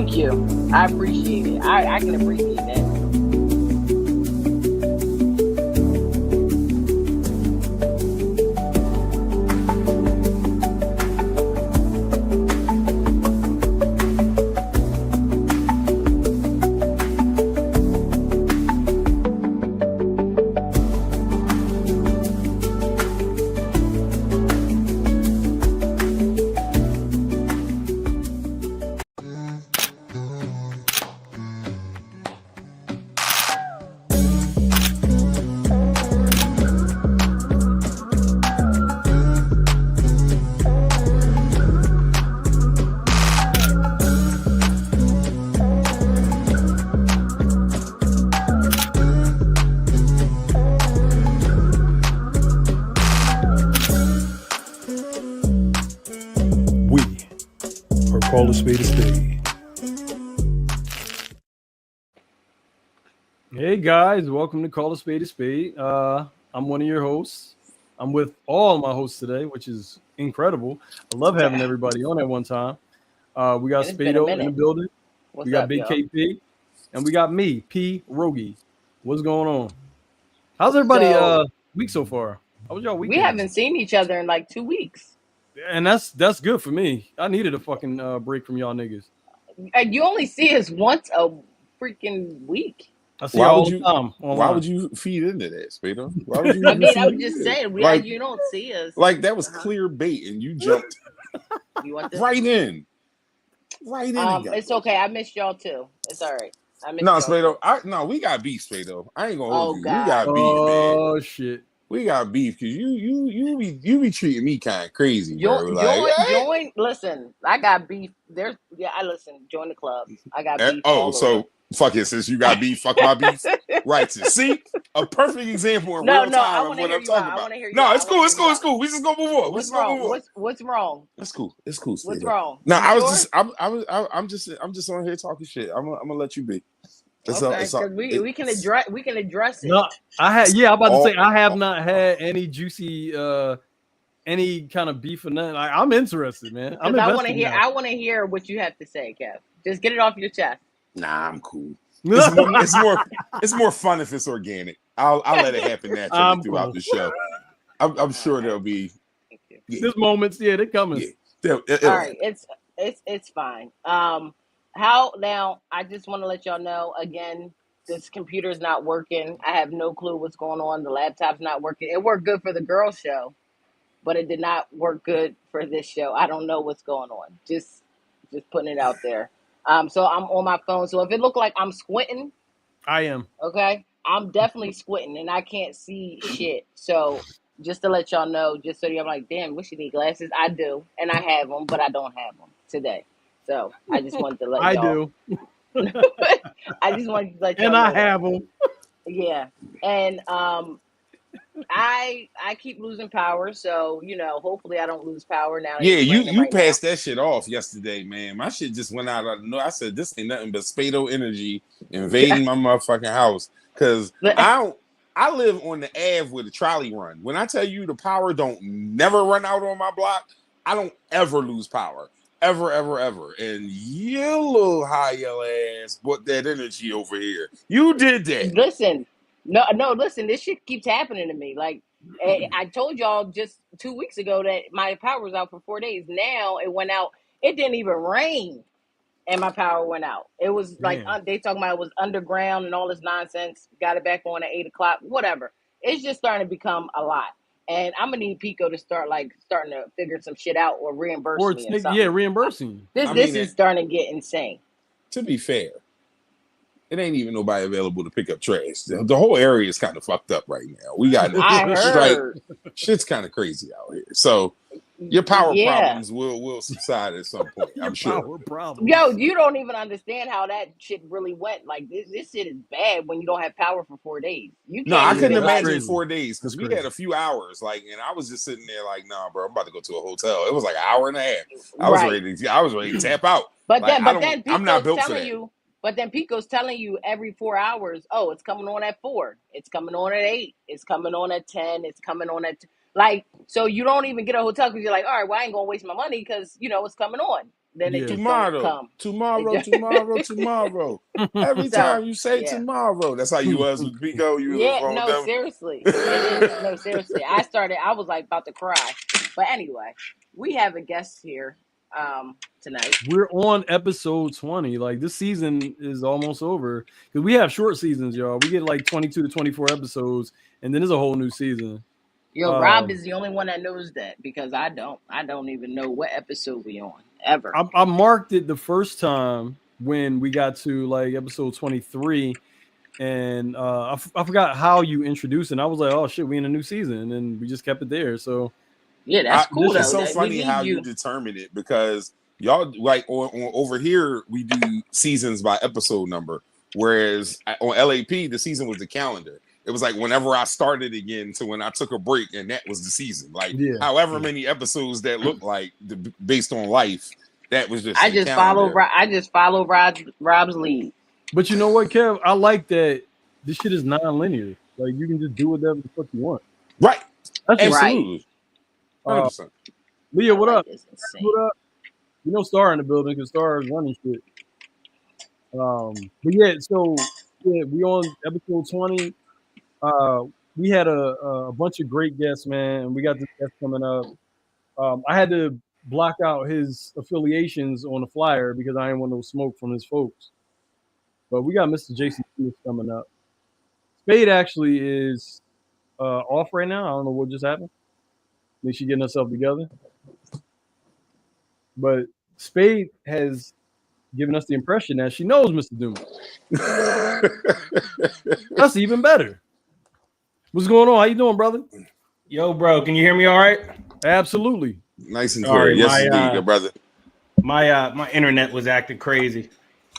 Thank you. I appreciate it. I can appreciate that. We are called a spade a spade. Hey guys, welcome to Call a Spade a Spade. I'm one of your hosts. I'm with all my hosts today, which is incredible. I love having everybody on at one time. We got It's been a Spado in the minute. building. What's We got up, Big y'all? KP, and we got me, P Rogie. What's going on? How's everybody So week so far? How was y'all we weekend? haven't seen each other in like 2 weeks. And that's good for me. I needed a fucking break from y'all niggas. And you only see us once a freaking week. I see Why y'all all would the you? time Why online. would you feed into that, Spado? Why would you I even mean, I feed was just into it? saying, Like, you don't see us. like that was Uh-huh. clear bait, and you jumped You want this? right in, right in. And got It's this. okay. I missed y'all too. It's all right. I missed No, y'all too. Spado. No, we got beef, Spado. I ain't gonna hold Oh you. We God. got beef, man. Oh shit. We got beef because you be treating me kind of crazy, bro. Like, Join. Listen, I got beef. I listen. Join the club. I got beef all over. so fuck it. Since you got beef, fuck my beef. Right. See, a perfect example in No, real no. I time of want to what hear I'm you talking out. I about. want to hear you No, out. it's I want cool. to It's hear you cool. It's out. cool. We just gonna move on. We What's just gonna move wrong? on. What's wrong? That's cool. It's cool. What's Spado. wrong? No, You I was sure? just I'm just on here talking shit. I'm gonna let you be. It's all Okay, it's all because we can it's address it. No, I had I'm about to say all, I have all not had any juicy any kind of beef or nothing. I'm interested, man. I'm Because invested now. I want to hear what you have to say, Kev. Just get it off your chest. nah, I'm cool. It's more fun if it's organic. I'll let it happen naturally I'm throughout cool. the show. I'm sure Okay. there'll be Thank you. There's moments, yeah, they're coming. yeah. It'll All happen. right, it's fine. How now? I just want to let y'all know again. This computer's not working. I have no clue what's going on. The laptop's not working. It worked good for the girl show, but it did not work good for this show. I don't know what's going on. Just putting it out there. So I'm on my phone. So if it look like I'm squinting, I am. okay, I'm definitely squinting and I can't see shit. So just to let y'all know, just so you're like, damn, wish you need glasses. I do, and I have them, but I don't have them today. So I just wanted to let I y'all. do. I just wanted to let And y'all I know that. have them. Yeah, and I keep losing power, so hopefully I don't lose power now that Yeah, it's raining you right now. passed that shit off yesterday, man. My shit just went out of the I said this ain't nothing but Spado energy invading my motherfucking house. Cause I live on the Ave with a trolley run. When I tell you the power don't never run out on my block, I don't ever lose power. Ever, ever, ever. And you little high yellow ass brought that energy over here. You did that. Listen, no, listen. This shit keeps happening to me. Like I told y'all just 2 weeks ago that my power was out for 4 days. Now it went out. It didn't even rain, and my power went out. It was like Damn. they talking about it was underground and all this nonsense. Got it back on at 8 o'clock. Whatever. It's just starting to become a lot, and I'm gonna need Pico to starting to figure some shit out or reimburse Or me or yeah, something. reimbursing you. This I this mean, is starting to get insane. to be fair, it ain't even nobody available to pick up trash. The whole area is kind of fucked up right now. We got I strike. heard. Shit's kind of crazy out here. So your power Yeah. problems will subside at some point. Your I'm sure. power problems. Yo, you don't even understand how that shit really went. Like this shit is bad when you don't have power for 4 days. You No, can't I Yeah, couldn't even that's like. imagine crazy. 4 days because That's we crazy. had a few hours, like, and I was just sitting there like, nah, bro, I'm about to go to a hotel. It was like an hour and a half. Right. I was ready to tap out. But Like, then but then I'm not Pico's built for telling that. you, every 4 hours, oh, it's coming on at 4. It's coming on at 8. It's coming on at 10. It's coming on at like so you don't even get a hotel because you're like, all right, well, I ain't gonna waste my money because it's coming on. then it Yeah. just don't Tomorrow, come. tomorrow, tomorrow, tomorrow. Every So time you say yeah. tomorrow, that's how you was with Pico. You was Yeah, wrong with no, them. seriously. It is. No, seriously. I was like about to cry. But anyway, we have a guest here tonight. We're on episode 20. Like this season is almost over because we have short seasons, y'all. We get like 22 to 24 episodes, and then there's a whole new season. Yo, Rob Um, is the only one that knows that because I don't. I don't even know what episode we on ever. I marked it the first time when we got to like episode 23, and I forgot how you introduced it. And I was like, oh shit, we in a new season, and we just kept it there. So Yeah, that's cool It's though. so That we funny need how you you. determine it because y'all like over here we do seasons by episode number, whereas on LAP the season was the calendar. It was like whenever I started again to when I took a break, and that was the season. Like yeah, however many episodes that looked like based on life, that was just I the just follow. calendar. I just follow Rob's lead. but you know what, Kev? I like that this shit is non-linear. Like you can just do whatever the fuck you want. Right, That's just Right. absolutely, uh, 100%. Leah. I What like up? this. Insane. What up? You know, Star in the building because Star is running shit. But yeah, so yeah, we on episode 20. We had a bunch of great guests, man, and we got this guest coming up. I had to block out his affiliations on the flyer because I didn't want no smoke from his folks. But we got Mr. Jason Smith coming up. Spade actually is off right now. I don't know what just happened. I think she's getting herself together. But Spade has given us the impression that she knows Mr. Doom. That's even better. What's going on? How you doing, brother? Yo, bro, can you hear me all right? Absolutely. Nice and Sorry, clear. Yes, my, indeed, good brother. My internet was acting crazy.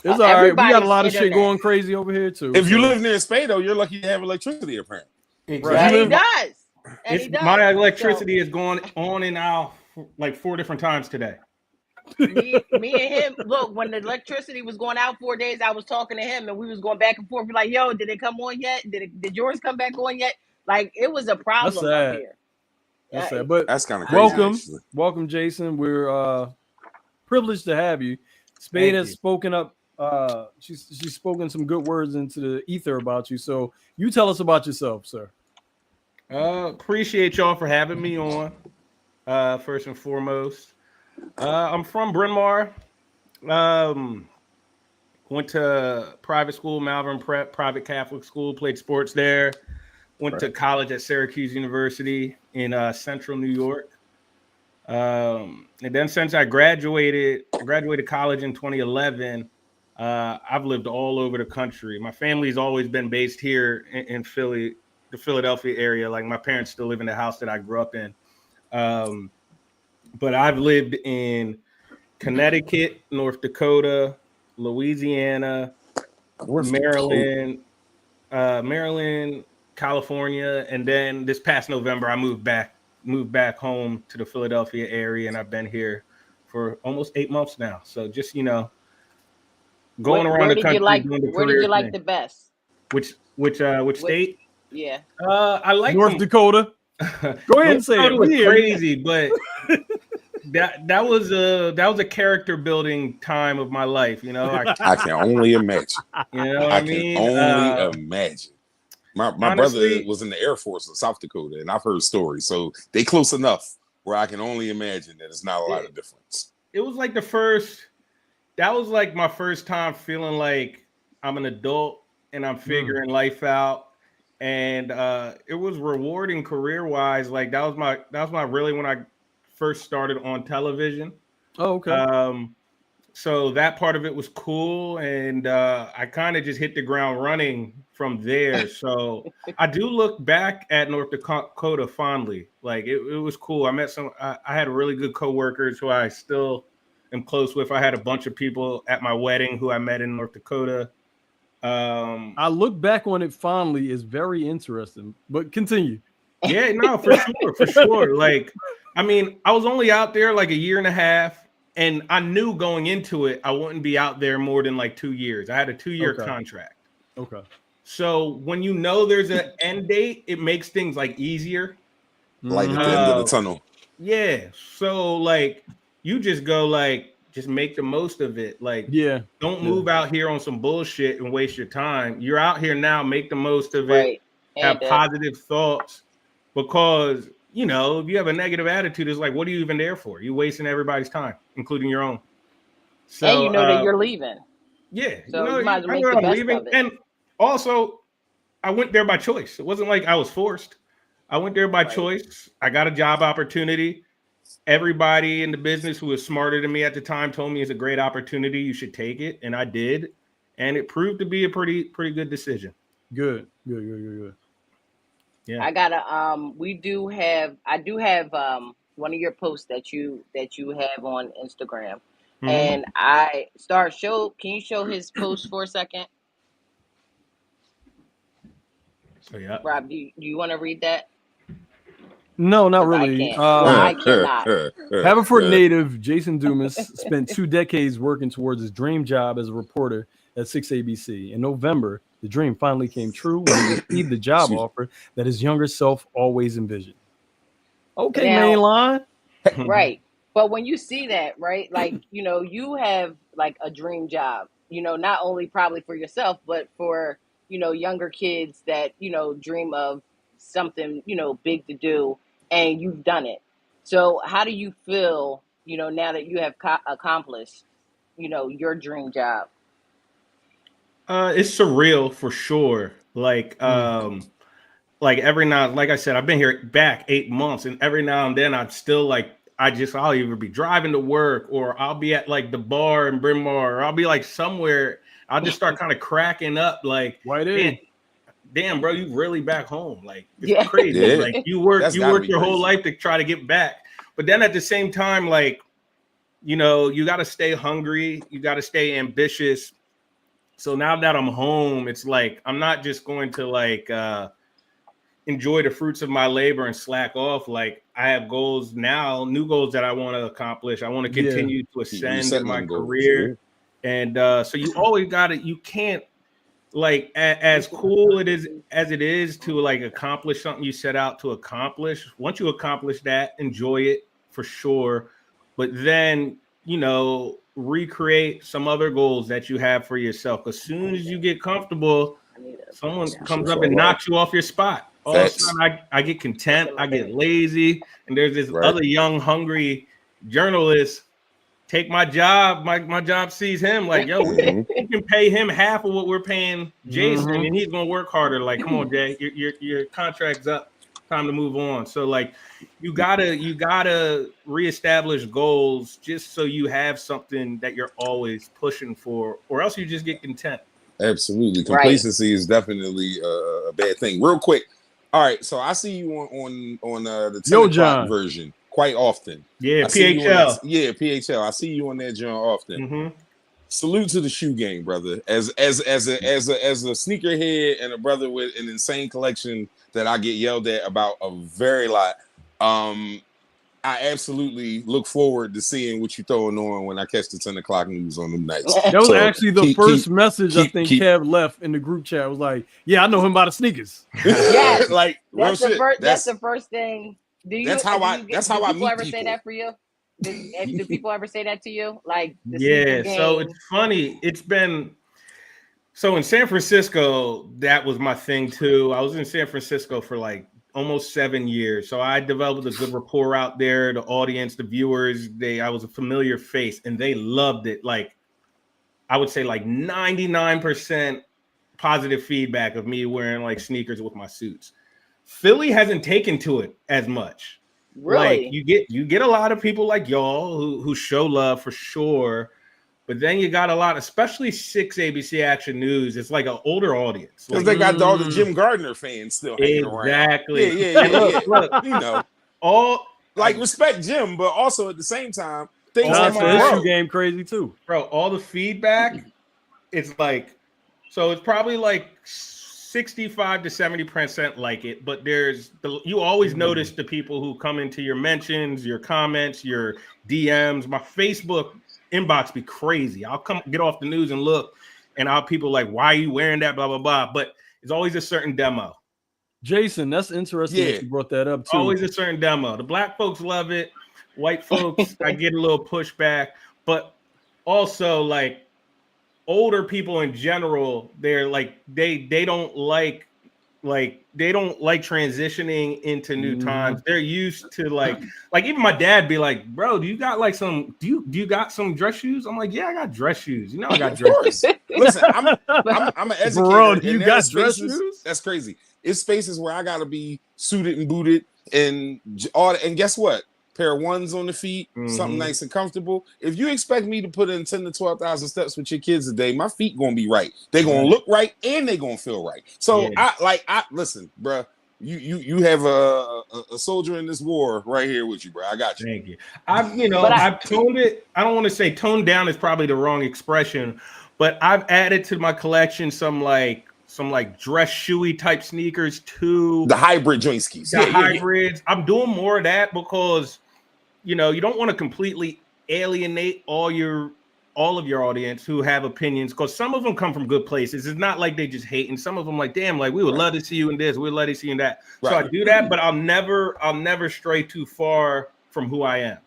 It's all right. We got a Everybody's lot of shit internet. going crazy over here too. If you so- live near Spade, you're lucky to have electricity, apparently. Yeah, he does. And he It's, does. my electricity is going on and out like 4 different times today. So, me and him. Look, when the electricity was going out 4 days, I was talking to him, and we was going back and forth. We're like, "Yo, did it come on yet? Did yours come back on yet?" Like it was a problem up sad. here. That's sad. But That's kind of crazy. welcome, actually. welcome, Jason. We're privileged to have you. Spade Thank has you. spoken up. She's spoken some good words into the ether about you. So you tell us about yourself, sir. Appreciate y'all for having me on. First and foremost, I'm from Bryn Mawr. Went to private school, Malvern Prep, private Catholic school. Played sports there. Went to college at Syracuse University in Central New York. And then since I graduated college in 2011. I've lived all over the country. My family's always been based here in Philly, the Philadelphia area. Like my parents still live in the house that I grew up in. But I've lived in Connecticut, North Dakota, Louisiana, Maryland, California, and then this past November I moved back home to the Philadelphia area, and I've been here for almost 8 months now. So just going around the country doing the Where did career you like thing. the best? Which state? Yeah. I like North Dakota. Go ahead and say it. Dakota was We here. crazy, but that was a character building time of my life. I can only imagine. You know what I I mean? can only imagine. My honestly, brother was in the Air Force in South Dakota, and I've heard stories. So they close enough where I can only imagine that it's not a lot of difference. it was like that was like my first time feeling like I'm an adult and I'm figuring life out. And it was rewarding career wise. Like that was my really when I first started on television. Oh, okay. So that part of it was cool, and I kind of just hit the ground running from there. So I do look back at North Dakota fondly. Like it was cool. I met I had really good coworkers who I still am close with. I had a bunch of people at my wedding who I met in North Dakota. I look back on it fondly. It's very interesting, but continue. Yeah, no, for sure. Like, I mean, I was only out there like a year and a half, and I knew going into it, I wouldn't be out there more than like 2 years. I had a 2-year contract. Okay. So when you know there's an end date, it makes things like easier. Like at the end of the tunnel. Yeah. So like you just go like, just make the most of it. Like, Yeah. don't move out here on some bullshit and waste your time. You're out here now, make the most of it. Right. Have And positive thoughts, because you know, if you have a negative attitude, it's like, what are you even there for? You're wasting everybody's time, including your own. and you So know that you're leaving. yeah, So you I might as well know make the I'm best leaving. of it. And also, I went there by choice. It wasn't like I was forced. I went there by Right. choice. I got a job opportunity. Everybody in the business who was smarter than me at the time told me it's a great opportunity. You should take it. And I did. And it proved to be a pretty good decision. Good. Yeah. I gotta I do have one of your posts that you have on Instagram. And I can you show his post for a second? So yeah. Rob, do you want to read that? No, not 'Cause I really. can't. Well, I cannot. Haverford native Jason Dumas spent 2 decades working towards his dream job as a reporter at 6 ABC. In November, the dream finally came true when he received the job offer that his younger self always envisioned. Okay, Now, mainline. right. But when you see that, right, like, you know, you have like a dream job, you know, not only probably for yourself, but for, you know, younger kids that, you know, dream of something, you know, big to do, and you've done it. So how do you feel, you know, now that you have accomplished, you know, your dream job? It's surreal for sure. Like every now, like I said, I've been here back 8 months, and every now and then I'm still like, I'll either be driving to work, or I'll be at like the bar in Bryn Mawr, or I'll be like somewhere. I'll just start kind of cracking up, like, White damn, A. damn, bro, you really back home? Like, it's Yeah. crazy. Yeah. Like you That's work gotta be your whole crazy. life to try to get back, but then at the same time, like, you know, you got to stay hungry, you got to stay ambitious. So now that I'm home, it's like I'm not just going to like enjoy the fruits of my labor and slack off. Like, I have goals now, new goals that I want to accomplish. I want to continue to Keep ascend in resetting my them goals. career. And so you always got to, you can't, like, as cool it is as it is to like accomplish something you set out to accomplish. Once you accomplish that, enjoy it for sure. But then, you know, recreate some other goals that you have for yourself. As soon as you get comfortable, someone comes up and knocks you off your spot. All of a Facts. sudden, I get content, I get lazy, and there's this other young, hungry journalist. Take my job. My job sees him like, yo, we can pay him half of what we're paying Jason, and he's gonna work harder. Like, come on, Jay, your contract's up. Time to move on. So like, you gotta reestablish goals just so you have something that you're always pushing for, or else you just get content. Absolutely. Right. Complacency is definitely a bad thing. Real quick. All right. So I see you on the 10 o'clock John. version quite often. Yeah, I see you on PHL. that, PHL. I see you on that joint often. Salute to the shoe game, brother. As a sneakerhead and a brother with an insane collection that I get yelled at about a very lot. I absolutely look forward to seeing what you're throwing on when I catch the 10 o'clock news on them nights. That was actually the first message I think Kev left in the group chat. Was like, yeah, I know him by the sneakers. Yes. Like real That's the shit. first. That's the first thing. That's how I people meet ever people. say that for you? Do people ever say that to you? Like, the yeah. sneaker game? So it's funny. It's been so in San Francisco. That was my thing too. I was in San Francisco for like almost 7 years. So I developed a good rapport out there. The audience, the viewers, I was a familiar face, and they loved it. Like, I would say like 99% positive feedback of me wearing like sneakers with my suits. Philly hasn't taken to it as much. Really? Like you get a lot of people like y'all who show love for sure. But then you got a lot, especially 6 ABC Action News. It's like an older audience. Because Like, they got all the Jim Gardner fans still hanging around. Exactly. Yeah. Look, you know, all like respect Jim, but also at the same time, things That's have the to issue grow. game crazy too. Bro, all the feedback, it's like, so it's probably like 65 to 70% like it, but you always notice the people who come into your mentions, your comments, your DMs. My Facebook inbox be crazy. I'll get off the news and look, and I'll people like, why are you wearing that? Blah, blah, blah. But it's always a certain demo. Jason, that's interesting that you brought that up too. Always a certain demo. The black folks love it. White folks, I get a little pushback. But also like older people in general, they're like they don't like they don't like transitioning into new times. They're used to like even my dad be like, bro, do you got like some do you got some dress shoes? I'm like, yeah, I got dress shoes. You know, I got Of dress shoes. course. Listen, I'm an educator. Bro, And you there are got dress spaces, shoes? that's crazy. It's spaces where I gotta be suited and booted and all. And guess what? Pair of ones on the feet, something nice and comfortable. If you expect me to put in 10 to 12,000 steps with your kids a day, my feet gonna be right. They're gonna look right and they're gonna feel right. So I listen, bro. You have a soldier in this war right here with you, bro. I got you. Thank you. I've toned it. I don't want to say toned down is probably the wrong expression, but I've added to my collection some dress shoey type sneakers too. The hybrid joint skis. The hybrids. I'm doing more of that because you don't want to completely alienate all of your audience who have opinions, because some of them come from good places. It's not like they just hate, and some of them like, damn, like we would love to see you in this, we'd love to see you in that. So I do that, but I'll never stray too far from who I am.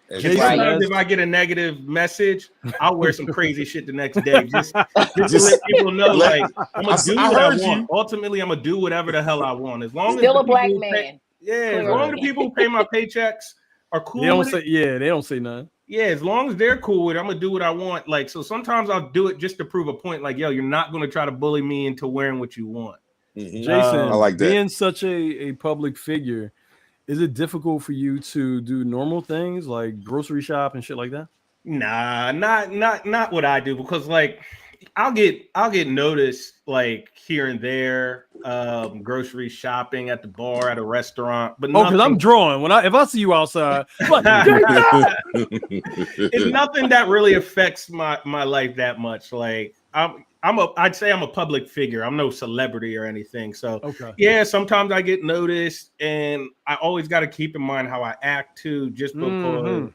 And sometimes if I get a negative message, I'll wear some crazy shit the next day. Just to let people know, like, I'm gonna do what I want. Ultimately, I'm gonna do whatever the hell I want. As long still as a black man. As long as the people who pay my paychecks are cool. They don't say nothing. Yeah, as long as they're cool with it, I'm gonna do what I want. Like, so sometimes I'll do it just to prove a point. Like, yo, you're not gonna try to bully me into wearing what you want. Jason, I like that. Being such a public figure, is it difficult for you to do normal things like grocery shop and shit like that? Nah, not what I do, because like I'll get noticed like here and there, grocery shopping at the bar, at a restaurant, but because I'm drawing if I see you outside, it's nothing that really affects my life that much. Like I'd say I'm a public figure. I'm no celebrity or anything. So yeah, sometimes I get noticed, and I always got to keep in mind how I act too, just because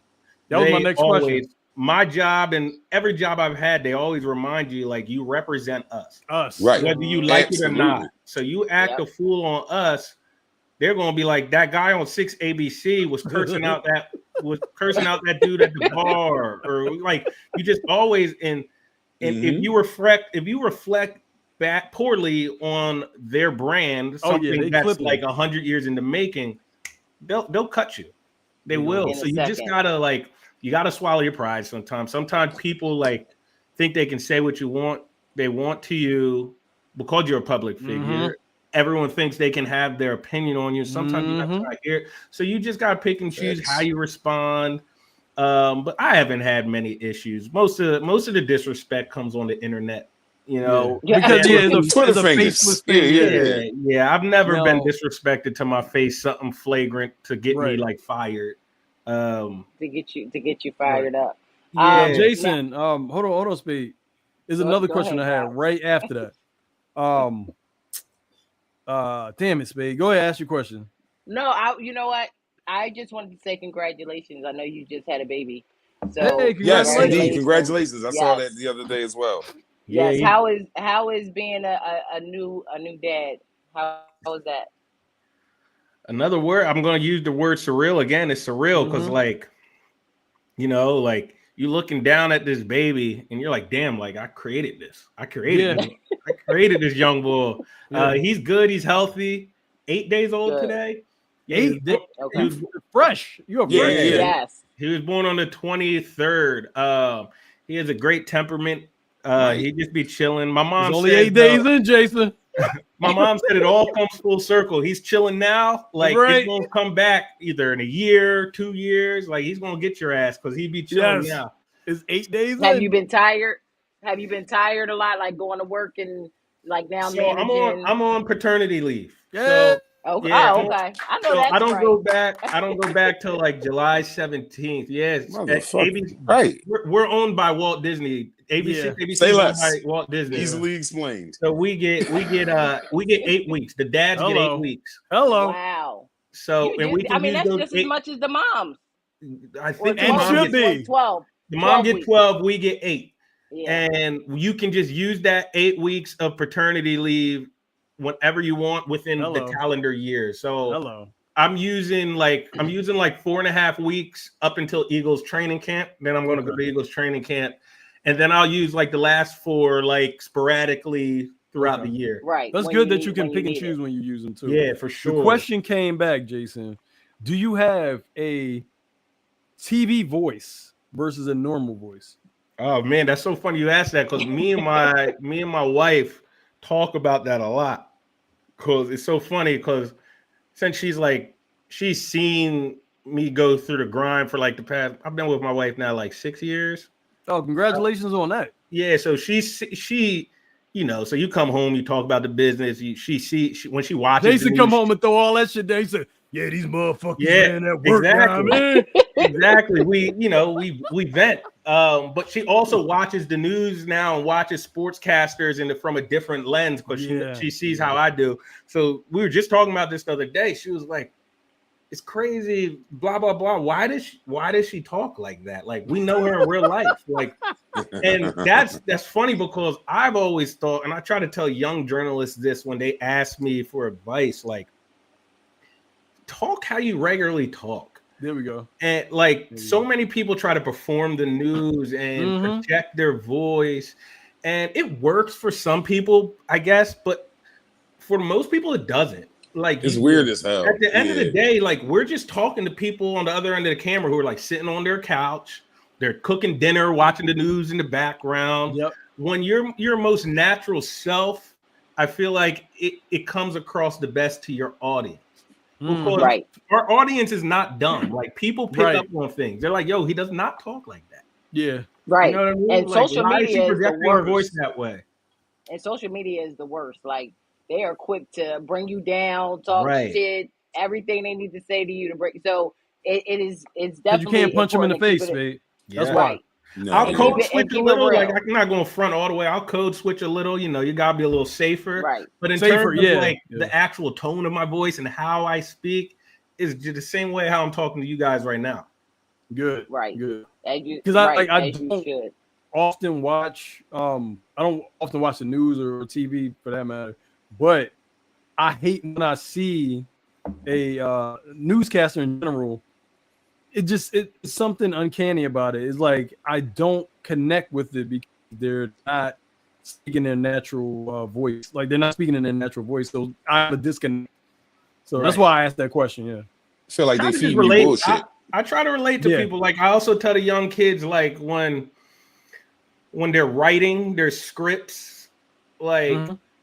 that was my next question. My job and every job I've had, they always remind you, like, you represent us, right? Whether you like it or not. So you act a fool on us, they're gonna be like, that guy on 6 ABC was cursing out that dude at the bar, or like you just always and if you reflect back poorly on their brand, something that's like 100 years in the making, they'll cut you. They will. So you just gotta you gotta swallow your pride sometimes. Sometimes people like think they can say what they want to you because you're a public figure. Everyone thinks they can have their opinion on you. Sometimes you're not trying to hear it. So you just gotta pick and choose how you respond. But I haven't had many issues. Most of the disrespect comes on the internet, because the Twitter fingers. Yeah. I've never been disrespected to my face, something flagrant to get me like fired. To get you fired up. Jason, hold on, Spade. There's another question I had right after that. Damn it, Spade. Go ahead, ask your question. No, you know what? I just wanted to say congratulations. I know you just had a baby. So hey, yes, indeed, congratulations. I saw that the other day as well. Yes. How is being a new dad? How is that? Another word, I'm going to use the word surreal again. It's surreal because, like you looking down at this baby and you're like, damn, like I created this. I created this young boy. He's good. He's healthy. 8 days old today. 8 days. Okay. He's fresh. You're fresh. Yes. He was born on the 23rd. He has a great temperament. He'd just be chilling. My mom only 8 days in, Jason. My mom said it all comes full circle. He's chilling now. Like he's gonna come back either in a year, 2 years. Like he's gonna get your ass because he'd be chilling now. It's 8 days. Have you been tired? Have you been tired a lot, like going to work and like now managing? I'm on paternity leave. Yeah. Okay. I know that. I don't go back. I don't go back till like July 17th. Yes. Right. We're owned by Walt Disney. ABC Say less. By Walt Disney. Easily explained. So we get 8 weeks. The dads get 8 weeks. Hello. Wow. So that's just as much as the moms. I think the mom should be 12. The mom get 12. We get 8. Yeah. And you can just use that 8 weeks of paternity leave whenever you want within the calendar year. So I'm using like 4.5 weeks up until Eagles training camp. Then I'm going to go to Eagles training camp, and then I'll use like the last 4 like sporadically throughout the year. Right. That's good that you can pick and choose when you use them too. Yeah, for sure. The question came back, Jason. Do you have a TV voice versus a normal voice? Oh man, that's so funny you asked that because me and my wife talk about that a lot. Because it's so funny because since she's seen me go through the grind for like the past, I've been with my wife now like 6 years. Oh, congratulations on that. Yeah, so she so you come home, you talk about the business. When she watches, Jason come home and throw all that shit there. He said, "Yeah, these motherfuckers man at work exactly. now, man." Exactly. We vent. But she also watches the news now and watches sportscasters from a different lens because she sees how I do. So we were just talking about this the other day. She was like, "It's crazy, blah blah blah. Why does she talk like that? Like we know her in real life, like." And that's funny because I've always thought, and I try to tell young journalists this when they ask me for advice, like talk how you regularly talk. There we go. And like so many people try to perform the news and project their voice, and it works for some people, I guess, but for most people it doesn't. Like it's weird as hell. At the end of the day, like we're just talking to people on the other end of the camera who are like sitting on their couch. They're cooking dinner, watching the news in the background. Yep. When you're your most natural self, I feel like it comes across the best to your audience. Because our audience is not dumb. Like people pick up on things. They're like, "Yo, he does not talk like that." Yeah. Right. You know what I mean? And like, social media is the worst. Voice that way. And social media is the worst. Like they are quick to bring you down, talk shit, everything they need to say to you to break. So it's definitely you can't punch them in the face, Spade. That's why. No. I'll code switch a little. Like I'm not going front all the way. I'll code switch a little. You gotta be a little safer. Right. But in terms of the actual tone of my voice and how I speak is just the same way how I'm talking to you guys right now. Good. Right. Good. Because I don't often watch. I don't often watch the news or TV for that matter. But I hate when I see a newscaster in general. It's something uncanny about it. It's like I don't connect with it because they're not speaking their natural voice. Like they're not speaking in their natural voice. So I have a disconnect. So that's why I asked that question. Yeah. I feel like they feed me bullshit. I try to relate to people. Like I also tell the young kids, like when they're writing their scripts, like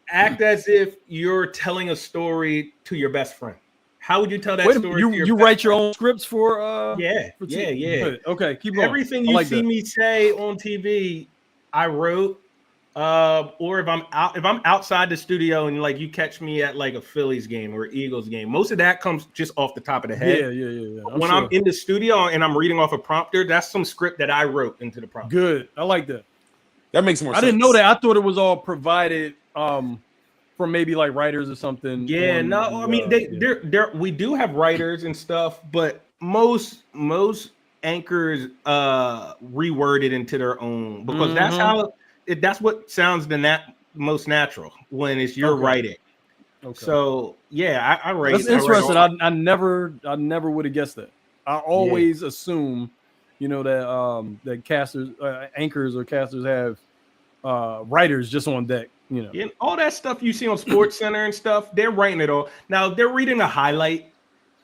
act as if you're telling a story to your best friend. How would you tell that story? You write your own scripts for yeah. Okay, keep going. Everything you see me say on TV, I wrote. Or if I'm outside the studio and like you catch me at like a Phillies game or Eagles game, most of that comes just off the top of the head. Yeah. I'm in the studio and I'm reading off a prompter, that's some script that I wrote into the prompter. Good. I like that. That makes more sense. I didn't know that. I thought it was all provided from maybe like writers or something. Yeah, I mean we do have writers and stuff, but most anchors reword it into their own because that's what sounds the most natural when it's your writing. Okay. So yeah, I write. That's interesting. I never would have guessed that. I always assume, that casters, anchors or casters have writers just on deck. Yeah, all that stuff you see on Sports Center and stuff, they're writing it all. Now they're reading a highlight.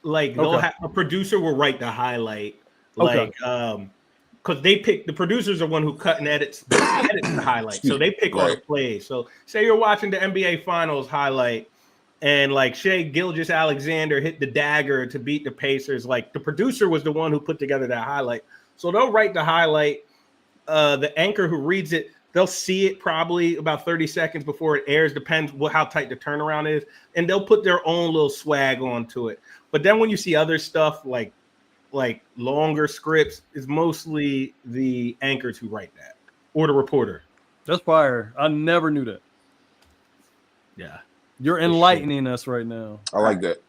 Like they'll have a producer will write the highlight. Like because they pick the producers are one who cut and edits the highlight. So they pick all the plays. So say you're watching the NBA Finals highlight and like Shai Gilgeous-Alexander hit the dagger to beat the Pacers. Like the producer was the one who put together that highlight. So they'll write the highlight. The anchor who reads it, they'll see it probably about 30 seconds before it airs. Depends how tight the turnaround is. And they'll put their own little swag onto it. But then when you see other stuff like longer scripts, is mostly the anchors who write that or the reporter. That's fire. I never knew that. Yeah. You're enlightening us right now. I like that.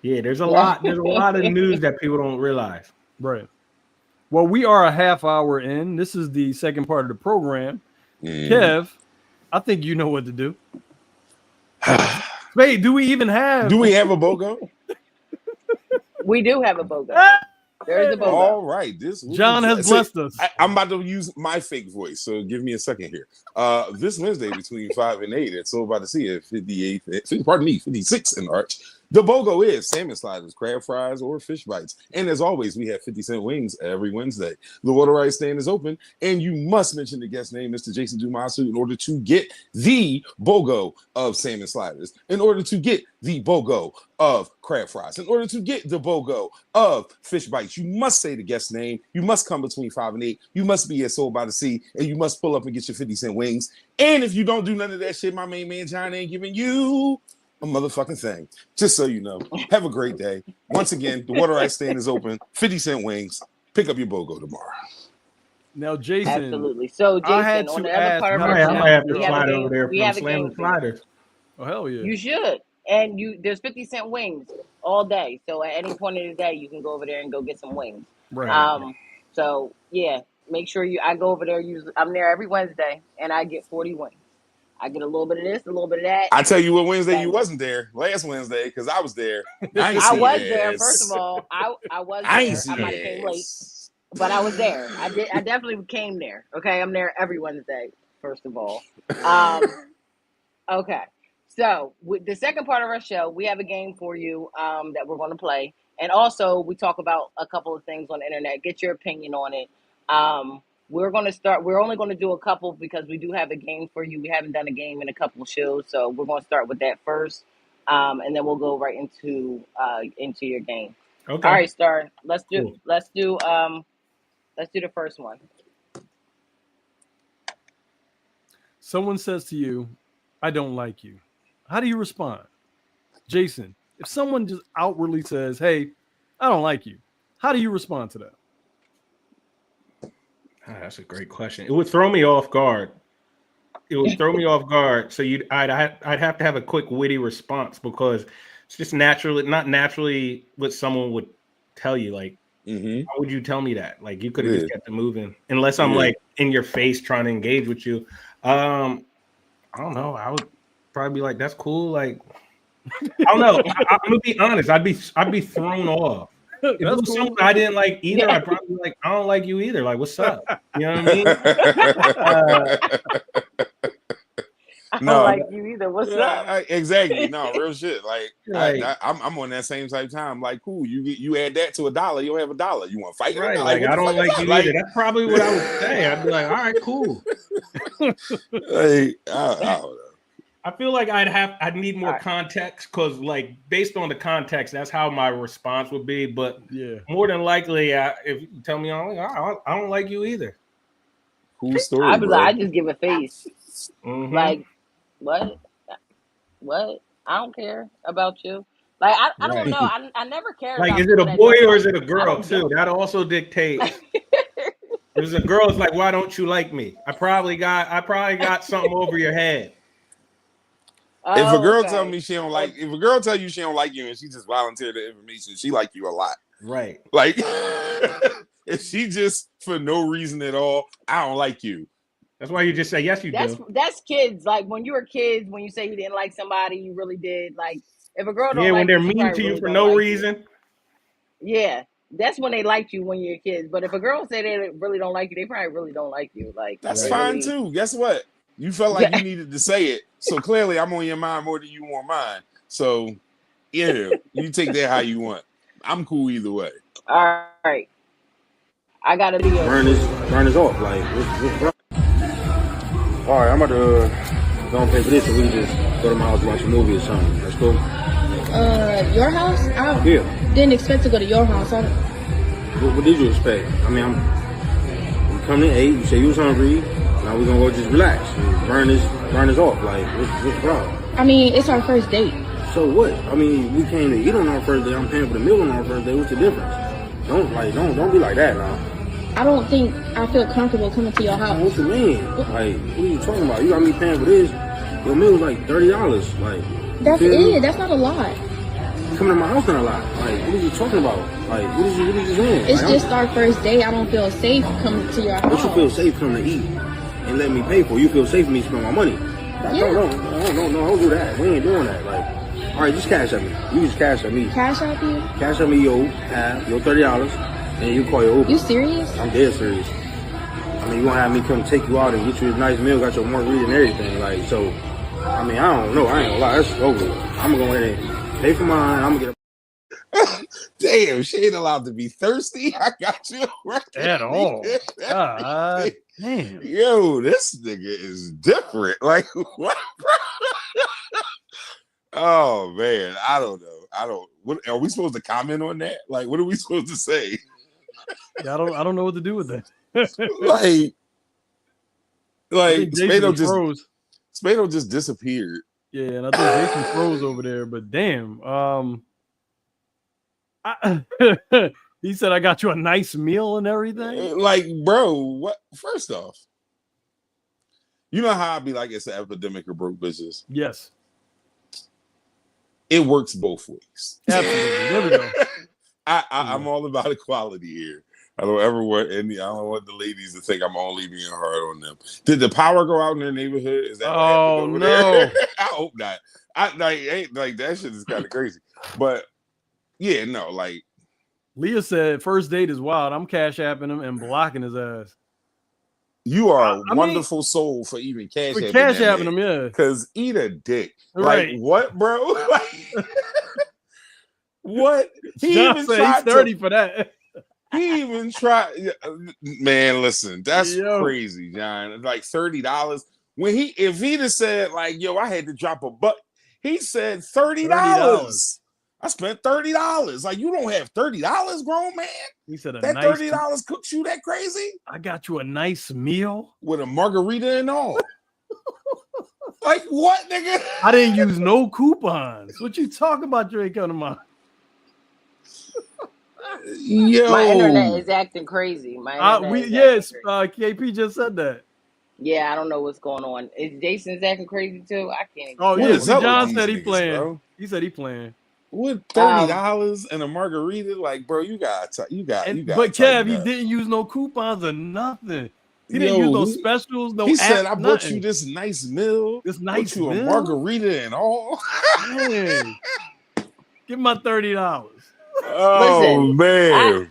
Yeah, there's a lot of news that people don't realize. Right. Well, we are a half hour in. This is the second part of the program. Kev, I think you know what to do. Spade, do we have a BOGO? We do have a BOGO. There is a BOGO. All right, John has blessed us. I'm about to use my fake voice, so give me a second here. This Wednesday between 5 and 8 at Soul by the Sea at 56 in Arch. The BOGO is salmon sliders, crab fries, or fish bites. And as always, we have 50-cent wings every Wednesday. The water ice stand is open, and you must mention the guest name, Mr. Jason Dumasu, in order to get the BOGO of salmon sliders, in order to get the BOGO of crab fries, in order to get the BOGO of fish bites. You must say the guest name. You must come between 5 and 8. You must be at Soul by the Sea, and you must pull up and get your 50-cent wings. And if you don't do none of that shit, my main man John ain't giving you a motherfucking thing. Just so you know. Have a great day. Once again, the water ice stand is open. 50-cent wings. Pick up your BOGO tomorrow. Now, Jason. Absolutely. So, Jason, I had on to the other ask. part of I our might show, have to we have a slide over game. there We from have a Slam game and for you. Slider. Oh, hell yeah. You should. And there's 50-cent wings all day. So at any point of the day, you can go over there and go get some wings. Right. So yeah, make sure I go over there. I'm there every Wednesday, and I get 40 wings. I get a little bit of this, a little bit of that. I tell you what, Wednesday Thank you you. wasn't there. Last Wednesday, because I was there. I ain't I seen was your there. ass. First of all, I was I ain't there. seen I might have your came late, ass. but I was there. I definitely came there. Okay, I'm there every Wednesday. First of all, okay. So with the second part of our show, we have a game for you that we're going to play, and also we talk about a couple of things on the internet. Get your opinion on it. We're going to start. We're only going to do a couple because we do have a game for you. We haven't done a game in a couple of shows, so we're going to start with that first, and then we'll go right into your game. Okay. All right, Star. Let's do Cool. the first one. Someone says to you, I don't like you. How do you respond? Jason, if someone just outwardly says, hey, I don't like you, how do you respond to that? That's a great question. It would throw me off guard. So I'd have to have a quick witty response because it's just not naturally what someone would tell you. Like, how would you tell me that? Like, you could have just kept it moving unless I'm like in your face trying to engage with you. I don't know. I would probably be like, that's cool. Like, I don't know. I'm gonna be honest. I'd be thrown off. If it was cool. something I didn't like either, I'd probably be like, I don't like you either. Like, what's up? You know what I mean? I don't like you either. What's up? Exactly. No, real shit. Like, I'm on that same type time. Like, cool. You add that to $1, you'll have $1. You want to fight? Right. Like, I don't like you either. That's probably what I would say. I'd be like, all right, cool. Like, I don't know. I feel like I'd need more context because, like, based on the context, that's how my response would be. But more than likely, if you tell me I don't like you either. Cool story. I just give a face. Mm-hmm. Like, what? I don't care about you. Like, I don't know. I never cared. Like, about is it a people boy that or don't is it a like me. girl too? That also dictates. If it's a girl, it's like, why don't you like me? I probably got something over your head. If a girl tell me she don't like, if a girl tell you she don't like you and she just volunteered the information, she like you a lot. Right. Like, if she just for no reason at all, I don't like you. That's why you just say yes, you do. That's kids. Like when you were kids, when you say you didn't like somebody, you really did. Like if a girl don't when like they're you, mean to you for no reason. Yeah, that's when they liked you when you're kids. But if a girl say they really don't like you, they probably really don't like you. Like that's fine too. Guess what? You felt like you needed to say it, so clearly I'm on your mind more than you on mine. So yeah, you take that how you want. I'm cool either way. All right, I gotta be burn this off. Like what's wrong? All right, I'm about to go and pay for this, so we can just go to my house and watch a movie or something. That's cool. Your house? I didn't expect to go to your house. What did you expect? I mean, I'm coming at 8. You say you was hungry. Now we're gonna go just relax and burn this off. Like what's the problem? I mean, it's our first date. So what? I mean, we came to eat on our first day. I'm paying for the meal on our first day. What's the difference? Don't be like that now. I don't think I feel comfortable coming to your house. What you mean? Like, what are you talking about? You got me paying for this. Your meal was like $30. Like, that's it. That's not a lot. Coming to my house not a lot. Like, what are you talking about? Like, what is you saying? It's like, just our first date. I don't feel safe coming to your house. But you feel safe coming to eat and let me pay for it. You feel safe for me to spend my money. Yeah. No, don't do that. We ain't doing that. Like, All right, just cash at me. You just cash at me. Cash out you? Cash at me your $30, and you call your Uber. You serious? I'm dead serious. I mean, you gonna have me come take you out and get you a nice meal, got your margarita and everything. Like, so, I mean, I don't know. I ain't gonna lie. That's over. I'm gonna go ahead and pay for mine. I'm gonna get Damn, she ain't allowed to be thirsty. I got you right At all. God damn. Yo, this nigga is different. Like, what? Oh man, I don't know. What are we supposed to comment on that? Like, what are we supposed to say? Yeah, I don't know what to do with that. like Spado just disappeared. Yeah, and I think Jason froze over there. But damn, he said I got you a nice meal and everything. Like, bro, what? First off, you know how I be like, it's an epidemic of broke bitches. Yes, it works both ways. Absolutely. There we go. I'm all about equality here. I don't ever want I don't want the ladies to think I'm only being hard on them. Did the power go out in their neighborhood? Is that what happened over there? I hope not. That shit is kind of crazy. But yeah, no, like Leah said, first date is wild. I'm cash apping him and blocking his ass. You are a wonderful soul for even cash apping him, yeah. Because eat a dick. Right. Like, what, bro? What? He John even tried 30 for that. He even tried. Man, listen, that's crazy, John. Like $30. If he'd have said, like, yo, I had to drop a buck, he said $30. I spent $30. Like, you don't have $30, grown man. He said that $30 cooks you that crazy. I got you a nice meal with a margarita and all. Like, what, nigga? I didn't use no coupons. What you talking about? You ain't coming to mind. Yo, my internet is acting crazy. KP just said that. Yeah, I don't know what's going on. Is Jason's acting crazy too? I can't. Oh yeah, John said he playing. Bro? He said he playing. With $30 and a margarita, like, bro, you got. But Kev, he didn't use no coupons or nothing. He didn't use no specials. No. He said, "I bought you this nice meal. Bought you a margarita and all." Hey, give my $30. Oh, listen, man.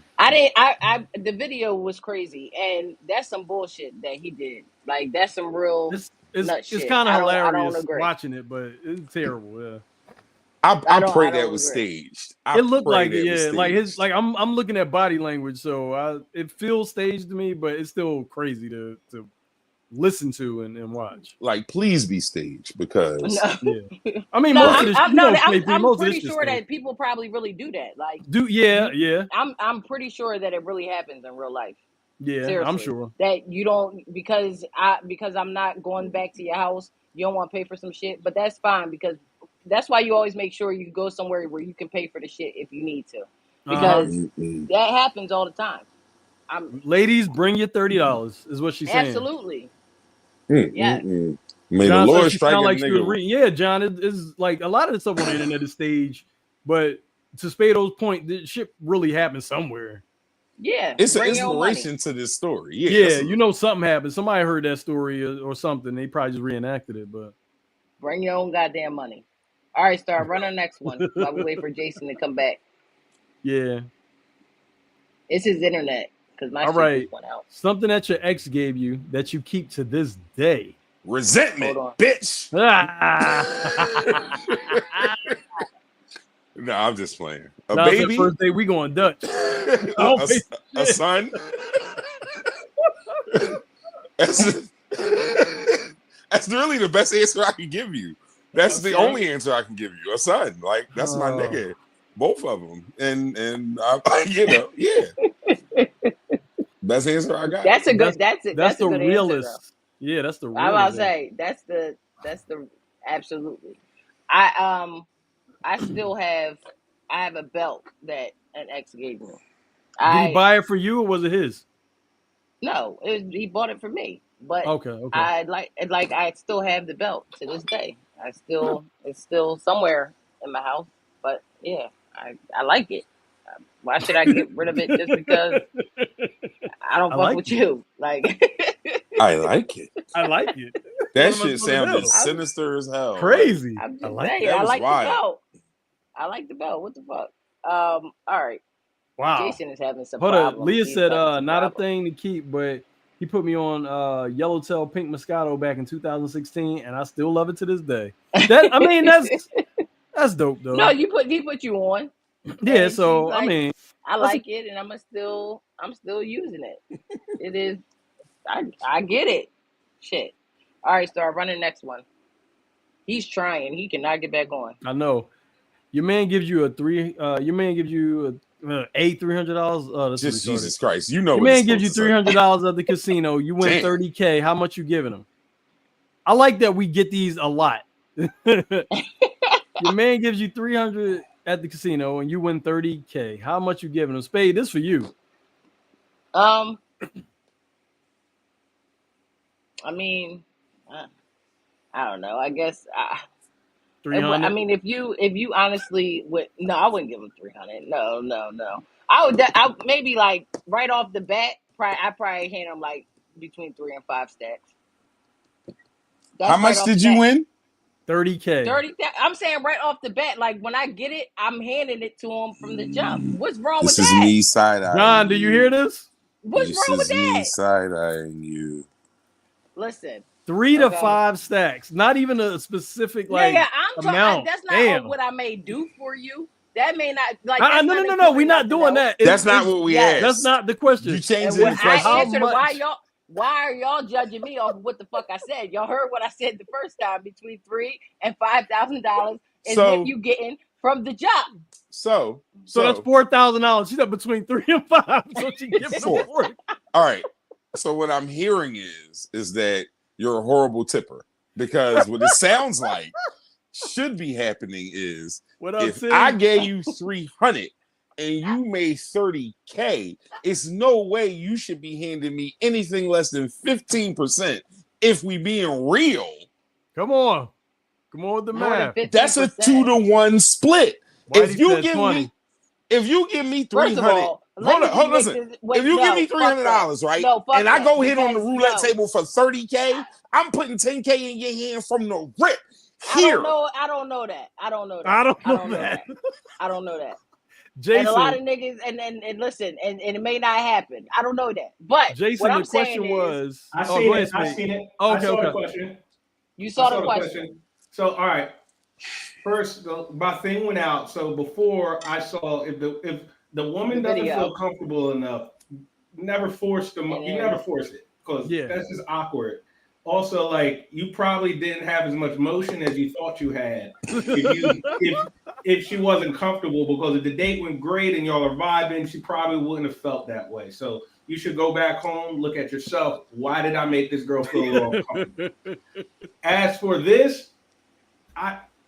The video was crazy, and that's some bullshit that he did. Like, that's some real nut shit. It's kind of hilarious watching it, but it's terrible. Yeah. I pray that was staged. It looked like it, yeah. Like I'm looking at body language, so it feels staged to me, but it's still crazy to listen to and watch. Like, please be staged because yeah. I mean, I'm pretty sure that people probably really do that. Like, yeah. I'm pretty sure that it really happens in real life. Yeah, seriously. I'm sure that you don't because I'm not going back to your house. You don't want to pay for some shit, but that's fine because that's why you always make sure you go somewhere where you can pay for the shit if you need to, because that happens all the time. Ladies, bring your $30 is what she's saying. Absolutely. Yeah. May John the Lord strike a nigga. Yeah, John, is like a lot of the stuff on the internet is staged, but to Spado's point, this shit really happened somewhere. Yeah, it's an inspiration to this story. Yeah, you know something happened. Somebody heard that story or something. They probably just reenacted it. But bring your own goddamn money. All right, Star, run our next one while we wait for Jason to come back. Yeah, it's his internet because my shit just went out. Something that your ex gave you that you keep to this day. Resentment, bitch. No, I'm just playing. A baby. First day we going Dutch. A son. That's really the best answer I can give you. That's the only answer I can give you. A son, like that's my nigga. Both of them, and best answer I got. That's a good. That's the good realist. Answer, yeah, that's the. I'm about to say that's the absolutely. I still have a belt that an ex gave me. Did he buy it for you or was it his? No, he bought it for me. But okay. I I still have the belt to this day. It's still somewhere in my house. But yeah, I like it. Why should I get rid of it just because I don't fuck with you? Like I like it. I like it. That shit sounded sinister as hell. Crazy. I'm just saying, I like the belt. I like the belt. What the fuck? All right. Wow. Jason is having some Hold problems. up. Leah He's said having some not problems. a thing to keep, but he put me on Yellowtail Pink Moscato back in 2016, and I still love it to this day. That's dope though. No, he put you on. Yeah, And so she's like, I mean, I like it, and I'm still using it. It is. I get it. Shit. All right, Star. Run the next one. He's trying. He cannot get back on. I know. Your man gives you a $300. Just Jesus Christ, you know. Your what man it's gives you supposed to say. $300 at the casino. You win Damn. $30K. How much you giving him? I like that we get these a lot. Your man gives you $300 at the casino and you win $30K. How much you giving him? Spade, this for you. I mean, I don't know. I guess. 300. I mean, if you honestly would, no, I wouldn't give him 300. No. I would. I maybe like right off the bat. I probably hand him like between 3 and 5 stacks. That's How much did you win? $30K. 30. I'm saying right off the bat, like when I get it, I'm handing it to him from the jump. What's wrong with that? This is me side-eyeing John, do you hear this? What's wrong with This is me that? side-eyeing you. Listen. 3 to 5 stacks. Not even a specific like I'm talking. amount. That's not what I may do for you. That may not like. No. We're not doing that. That's not what we asked. That's not the question. You changed it. I answered why are y'all judging me off of what the fuck I said? Y'all heard what I said the first time. Between $3,000 and $5,000 is what you getting from the job. So that's $4,000. She said between 3 and 5. So she gives them 4. All right. So what I'm hearing is that you're a horrible tipper, because what it sounds like should be happening is if I gave you 300 and you made 30K, it's no way you should be handing me anything less than 15% if we being real. Come on with the math. That's a 2-to-1 split. If you give me 300, hold on, listen. If you give me $300, right, and I go hit on the roulette table for 30K, I'm putting 10K in your hand from the rip. Here. I don't know that. I don't know that. Jason, and a lot of niggas, and listen, and it may not happen. I don't know that. But Jason, what I'm the question was, I seen it. Oh, I saw the question. You saw the question. So, all right. First, my thing went out. So before I saw if the woman doesn't feel comfortable enough, never force them. You never force it, because that's just awkward. Also, like, you probably didn't have as much motion as you thought you had if she wasn't comfortable, because if the date went great and y'all are vibing, she probably wouldn't have felt that way. So you should go back home, look at yourself. Why did I make this girl feel a little uncomfortable? As for this,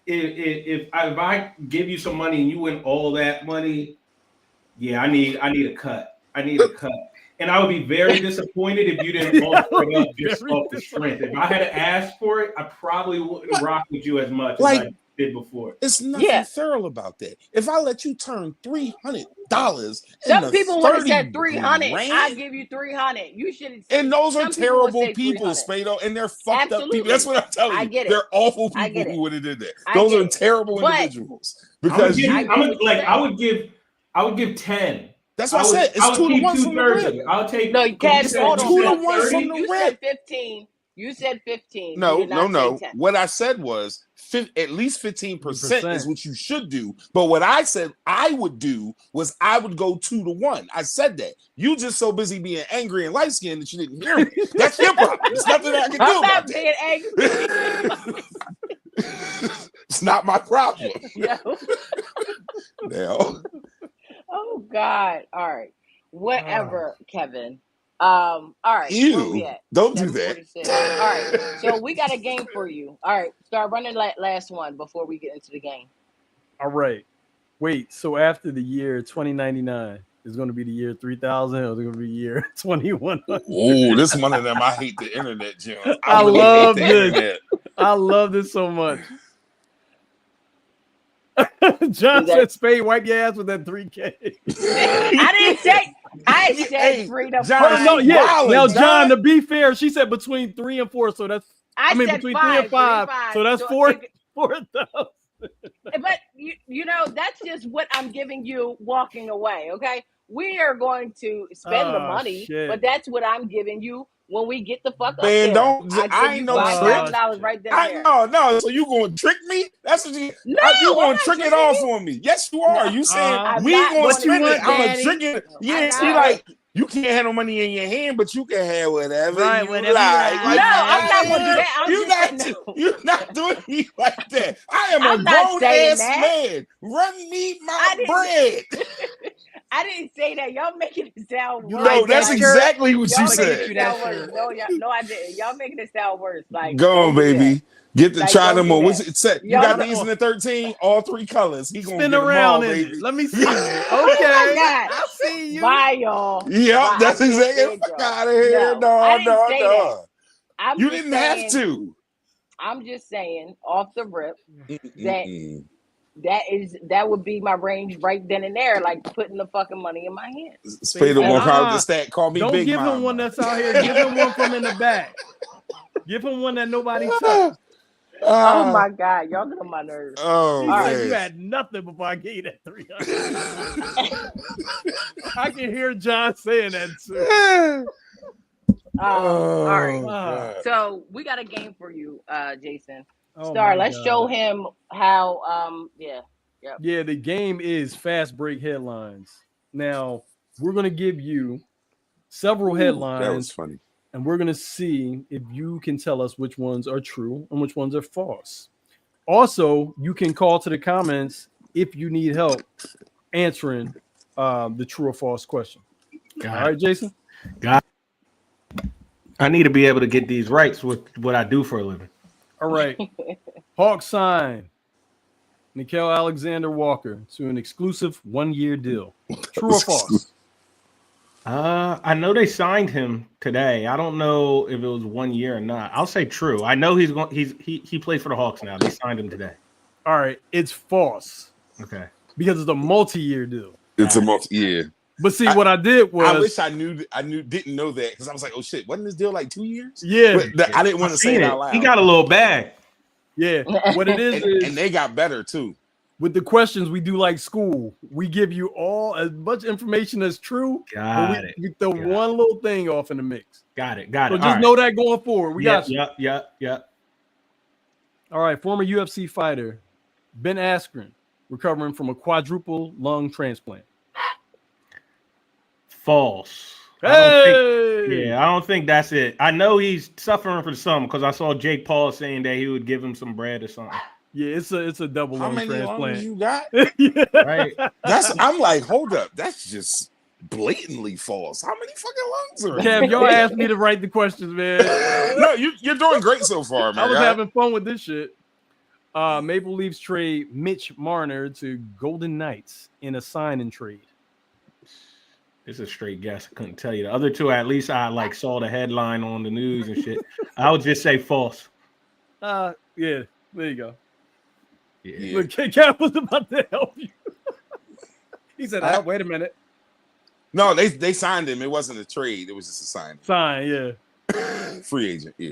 if I give you some money and you win all that money, I need a cut. And I would be very disappointed if you didn't offer it up just off the strength. If I had to ask for it, I probably wouldn't rock with you as much as I did before. It's nothing feral about that. If I let you turn $300, some people would have said 300. I give you 300. You should. And those are terrible people, Spado, and they're fucked up people. That's what I'm telling you. I get it. They're awful people who would have did that. Those are terrible individuals. Because I would give 10. That's what I said. It's 2-to-1 from the rip. I'll take. No, you can't. Hold on. 2-to-1 from the rip. You said 15. No. What I said was at least 15% is what you should do. But what I said I would do was I would go 2-to-1. I said that. You just so busy being angry and light skinned that you didn't hear me. That's your problem. There's nothing I can do about that. Being angry. It's not my problem. No. Oh God! All right, whatever, Kevin. All right. Ew! Don't do that. All right, so we got a game for you. All right, start running last one before we get into the game. All right. Wait. So after the year 2099 is going to be the year 3000, or is it going to be the year 2100? Oh, this is one of them. I hate the internet, Jim. I love this. I love this so much. John said, "Spade, wipe your ass with that 3K." I didn't say. I said 3 to 5. Now, John, to be fair, she said between 3 and 4, so that's. I mean, between 3 and 5, so that's 4,000. But that's just what I'm giving you walking away. Okay, we are going to spend the Oh money, but shit. that's what I'm giving you when we get the fuck up Man, there. don't. I give I ain't you no five trick. thousand dollars right then and there. No. So you gonna trick me? That's what you. No, You I'm gonna not trick it tricking off you. on me? Yes, you No, are. You saying I'm we not gonna going to spend do it? that. I'm gonna trick it. Yeah, I'm see, not. like you can't have no money in your hand, but you can have whatever Right, you whatever you like. No, Like, fuck I'm like. out not of going to do here. that. I'm just saying no. You're not doing me like that. I am a I'm not grown saying ass that. man. Run me I my didn't. bread. I didn't say that. Y'all making it sound You worse. like No, that that's Like, shirt? exactly what y'all you I'm gonna making get said. it you that sound worse. shirt. No, I didn't. Y'all making it sound worse. Like, Go don't on, do that. baby. Get the Like, try don't them do on. What's that. it set? You Y'all got don't. these in the 13, all 3 colors. He gonna Spin get them all, around in it. baby. Let me see you. Oh my Okay. God. I see you. Bye, y'all. Yep, Bye. I that's can't exactly. stand Fuck y'all. out of here. No, I No, didn't no, say that. no. I'm You just didn't have saying. to. I'm just saying off the rip that Mm-mm-mm. that would be my range right then and there, like putting the fucking money in my hand. Spade Spado said, gonna call the And stat. Call me don't Big give him one Mama. that's out here. Give him one from in the back. Give him one that nobody touched. oh Ah, my God, y'all get on my nerves. He oh All said right. you man. had nothing before I gave you that 300. I can hear John saying that too. All right. Oh Ah, god. So we got a game for you, Jason. oh Star, my let's show God. him how. Yeah. Yep. Yeah, the game is fast break headlines. Now, we're going to give you several Ooh, that was headlines, funny. and we're going to see if you can tell us which ones are true and which ones are false. Also, you can call to the comments if you need help answering the true or false question. All right, Jason? I need to be able to get these rights with what I do for a living. All right. Hawk sign Nickel Alexander Walker to an exclusive 1-year deal. True or false? I know they signed him today. I don't know if it was 1 year or not. I'll say true. I know he's going. He plays for the Hawks now. They signed him today. All right, it's false Okay. because it's a multi-year deal. It's a multi. Yeah. But see, what I did was I wish I didn't know that because I was like, oh shit, wasn't this deal like 2 years? Yeah. But I didn't want to say it out loud. He got a little bag. Yeah. What it is and they got better too. with the questions we do like school. We give you all as much information as true. Got it. We throw one little thing off in the mix. Got it. So just know that going forward. We got you. Yeah. All right. Former UFC fighter Ben Askren recovering from a quadruple lung transplant. False. Hey! I don't think that's it. I know he's suffering for some because I saw Jake Paul saying that he would give him some bread or something. Yeah, it's a double How lung many transplant. lungs you got? Yeah. Right. I'm like, hold up, that's just blatantly false. How many fucking lungs are Kev, y'all asked me to write the questions, man. No, you're doing great so far, man. I was having fun with this shit. Maple Leafs trade Mitch Marner to Golden Knights in a sign and trade. It's a straight guess. I couldn't tell you. The other two, at least I saw the headline on the news and shit. I would just say false. Yeah, there you go. Yeah. Look, Kev was about to help you. He said, wait a minute. No, they signed him. It wasn't a trade. It was just a sign. Sign, yeah. Free agent, yeah.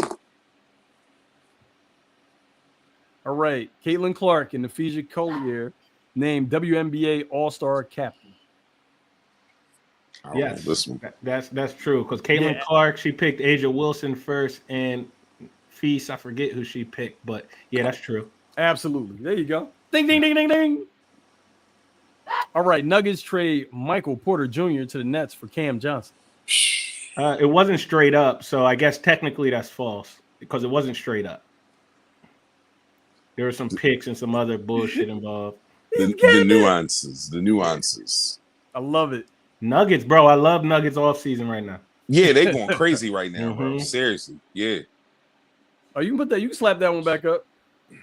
All right. Caitlin Clark and Ephesian Collier named WNBA All-Star captain. Yes, this one. That's true. Because Caitlin Clark, she picked Asia Wilson first, and Feast, I forget who she picked, but yeah, that's true. Absolutely. There you go. Ding, ding, ding, ding, ding. All right. Nuggets trade Michael Porter Jr. to the Nets for Cam Johnson. It wasn't straight up, so I guess technically that's false because it wasn't straight up. There were some picks and some other bullshit involved. The nuances. I love it. Nuggets, bro. I love Nuggets off season right now. Yeah, they going crazy right now, bro. Seriously. Yeah. Oh, you can put that. You can slap that one back up.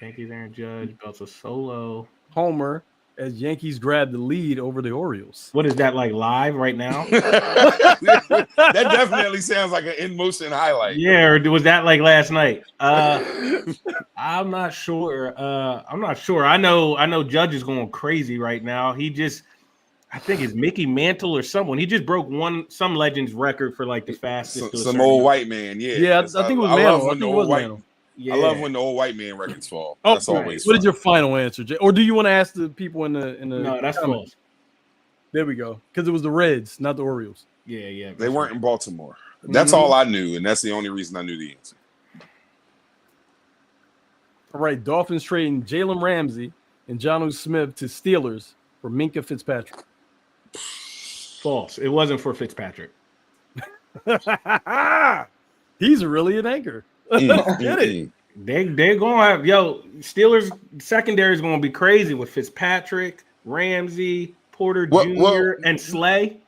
Yankees Aaron Judge built a solo homer as Yankees grab the lead over the Orioles. What is that, like live right now? That definitely sounds like an in motion highlight. Yeah, or was that like last night? I'm not sure. I know Judge is going crazy right now. I think it's Mickey Mantle or someone. He just broke some legend's record for like the fastest. Some old white man, yeah. Yeah, I think it was Mantle. I think it was Mantle. I love when the old white man records fall. Oh, That's always what fun. is your final answer, Jay? Or do you want to ask the people in the No, that's comments? false. There we go. Because it was the Reds, not the Orioles. Yeah. They weren't in Baltimore. That's all I knew, and that's the only reason I knew the answer. All right, Dolphins trading Jalen Ramsey and Jonnu Smith to Steelers for Minka Fitzpatrick. False. It wasn't for Fitzpatrick. He's really an anchor. Get it. They're going to have Steelers secondary is going to be crazy with Fitzpatrick, Ramsey, Porter Jr. and Slay.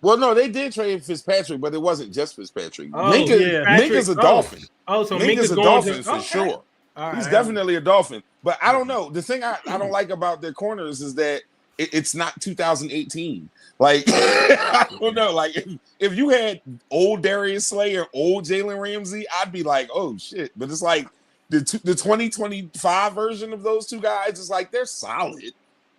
Well, no, they did trade Fitzpatrick, but it wasn't just Fitzpatrick. Oh, Minka's a Dolphin. Oh, so Minka's a Dolphin for sure. Right. He's definitely a Dolphin. But I don't know. The thing I don't like about their corners is that it's not 2018. Like, I don't know. Like, if you had old Darius Slay or old Jalen Ramsey, I'd be like, oh, shit. But it's like the 2025 version of those two guys is like, they're solid,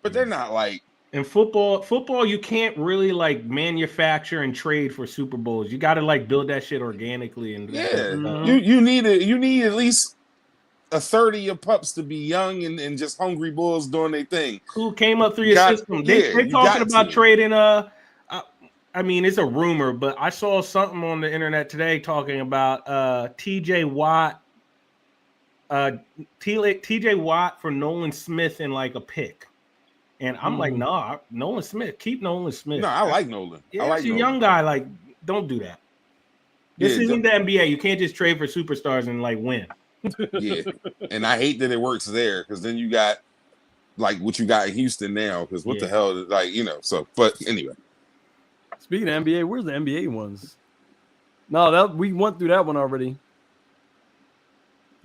but they're not like. In football, you can't really like manufacture and trade for Super Bowls. You got to like build that shit organically. And you need at least a 30 of pups to be young and just hungry bulls doing their thing. Who came up through your system? They're talking about trading. I mean, it's a rumor, but I saw something on the internet today talking about T.J. Watt. T.J. Watt for Nolan Smith in like a pick. And I'm like, nah, Nolan Smith. Keep Nolan Smith. No, I like Nolan. Yeah, I like he's a Nolan. young guy. Like, don't do that. This isn't the NBA. You can't just trade for superstars and like win. Yeah, and I hate that it works there because then you got like what you got in Houston now. Because what the hell, like So, but anyway. Speaking of NBA, where's the NBA ones? No, we went through that one already.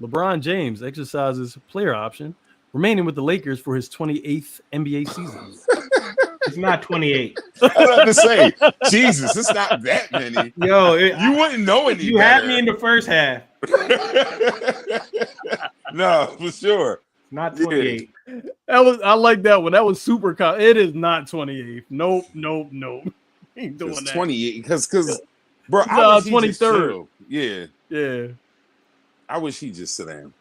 LeBron James exercises player option, remaining with the Lakers for his 28th NBA season. It's not 28. I was about to say, Jesus, it's not that many. You wouldn't know any. You had me in the first half. No, for sure. Not 28. I like that one. That was super. It is not 28. Nope. Ain't doing that. 28 because bro, I wish 23rd. Yeah. I wish he just sit down.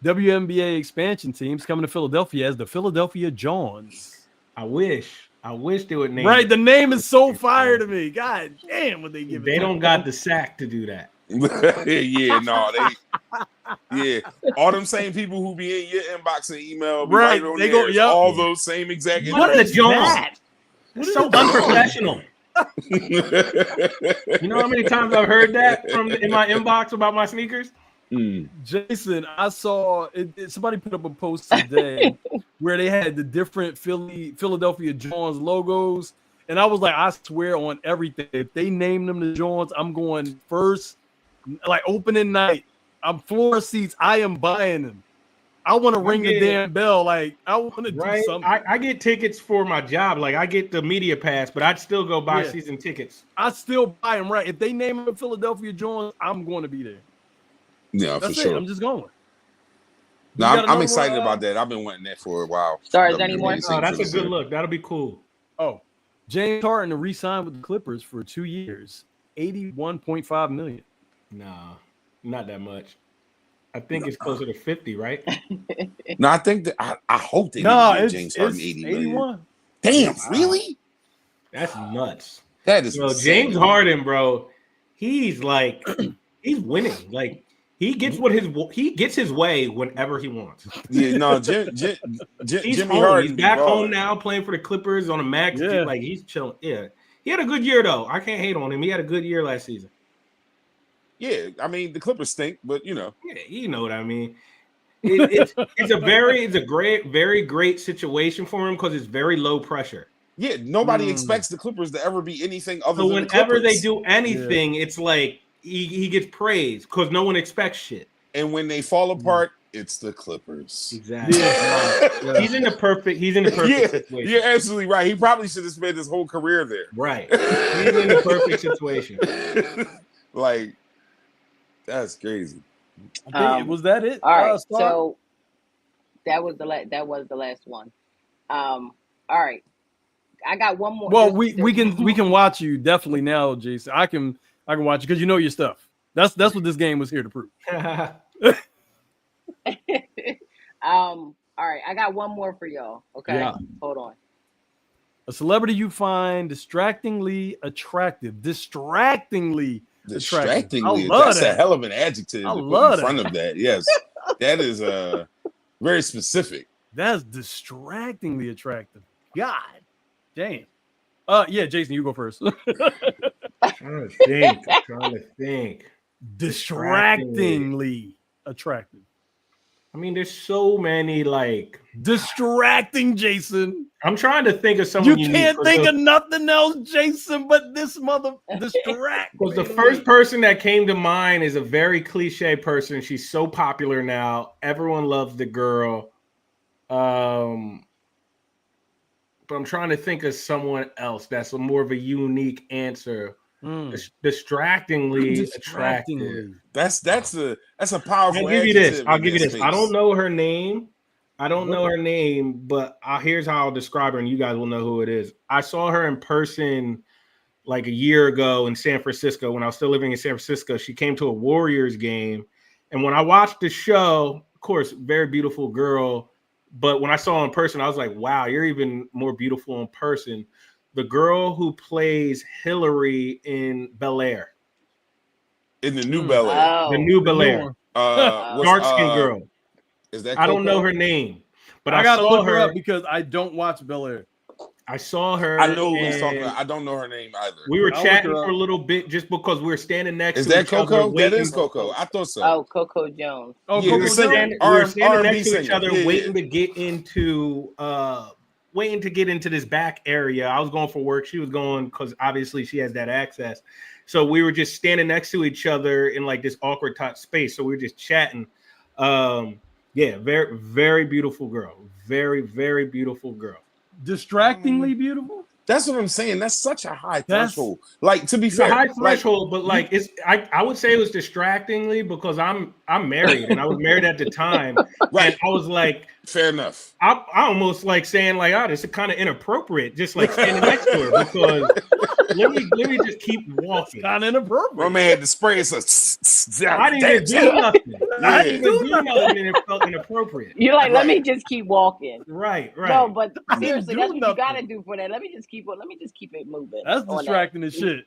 WNBA expansion teams coming to Philadelphia as the Philadelphia Johns. I wish they would name it. The name is so fire to me. God damn, what they give it. They don't got the sack to do that. All them same people who be in your inbox and email, right? They go, all those same exact. What the Johns? It's so unprofessional. You know how many times I've heard that in my inbox about my sneakers? Jason, I saw somebody put up a post today where they had the different Philadelphia Johns logos, and I was like, I swear on everything, if they name them the Johns, I'm going first, like opening night. I'm floor seats. I am buying them. I want to ring the damn bell. Like, I want to do something. I get tickets for my job. Like, I get the media pass, but I'd still go buy season tickets. I still buy them, right? If they name them Philadelphia Johns, I'm going to be there. Yeah, that's for sure. I'm just going. No, I'm excited about that. I've been wanting that for a while. Sorry, is anyone? Oh, that's a good look. That'll be cool. Oh, James Harden to re-sign with the Clippers for 2 years, $81.5 million. Nah, not that much. I think it's closer to 50, right? No, I think that I hope they give James Harden 80 million. 81. Damn, really? That's nuts. That is James Harden, bro. He's like he's winning. Like he gets his way whenever he wants. Yeah, no, Jimmy Harden. He's back home now, playing for the Clippers on a max. Yeah. Like he's chilling. Yeah, he had a good year though. I can't hate on him. He had a good year last season. Yeah, I mean the Clippers stink, but Yeah, you know what I mean. It's a very great situation for him because it's very low pressure. Yeah, nobody expects the Clippers to ever be anything other than whenever they do anything, it's like he gets praised because no one expects shit. And when they fall apart, it's the Clippers. Exactly. Yeah. He's in the perfect situation. You're absolutely right. He probably should have spent his whole career there. Right. He's in the perfect situation. Like, that's crazy. Was that it? All right. So that was the last one. All right. I got one more. Well, we can watch you definitely now, Jason. I can watch you because you know your stuff. That's what this game was here to prove. All right, I got one more for y'all. Okay, Yeah. hold on. A celebrity you find distractingly attractive. Distractingly attractive. I love That's that. a hell of an adjective I to put love in front of that. Yes, that is very specific. That's distractingly attractive. God damn. Yeah, Jason, you go first. I'm trying to think. Distractingly attractive. I mean, there's so many like Distracting, Jason. I'm trying to think of someone You can't think of nothing else, Jason, but this mother distract. Because the first person that came to mind is a very cliche person. She's so popular now. Everyone loves the girl. But I'm trying to think of someone else that's a more of a unique answer. Distractingly attractive. That's a powerful. I'll give you this. I don't know her name. But here's how I'll describe her, and you guys will know who it is. I saw her in person like a year ago in San Francisco when I was still living in San Francisco. She came to a Warriors game, and when I watched the show, of course, very beautiful girl. But when I saw her in person, I was like, wow, you're even more beautiful in person. The girl who plays Hillary in Bel-Air. In the new Bel-Air. The new Bel-Air. Dark-skinned girl. Is that Coco? I don't know her name. But I gotta look her up because I don't watch Bel-Air. I saw her. I know who he's talking about. I don't know her name either. We were chatting for a little bit just because we were standing next to each other. Is that Coco? That is Coco. I thought so. Oh, Coco Jones. Oh, yeah, Coco Jones. We were standing next to each other, Yeah. waiting to get into this back area. I was going for work. She was going because obviously she has that access. So we were just standing next to each other in like this awkward type space. So we were just chatting. Yeah, very, very beautiful girl. Very, very beautiful girl. Distractingly beautiful? That's what I'm saying. That's such a high threshold. Like, to be It's fair, a high threshold, but like it's I would say it was distractingly because I'm married and I was married at the time. Right. And I was like, fair enough. I almost like saying like, oh, this is kind of inappropriate, just like standing next to her because let me just keep walking. Kind of inappropriate. My man had to spray it. I didn't even do nothing. I didn't even do nothing, and it felt inappropriate. You're like, let me just keep walking. Right. No, but seriously, do that's what nothing. you gotta do for that. Let me just keep it moving. That's distracting as shit.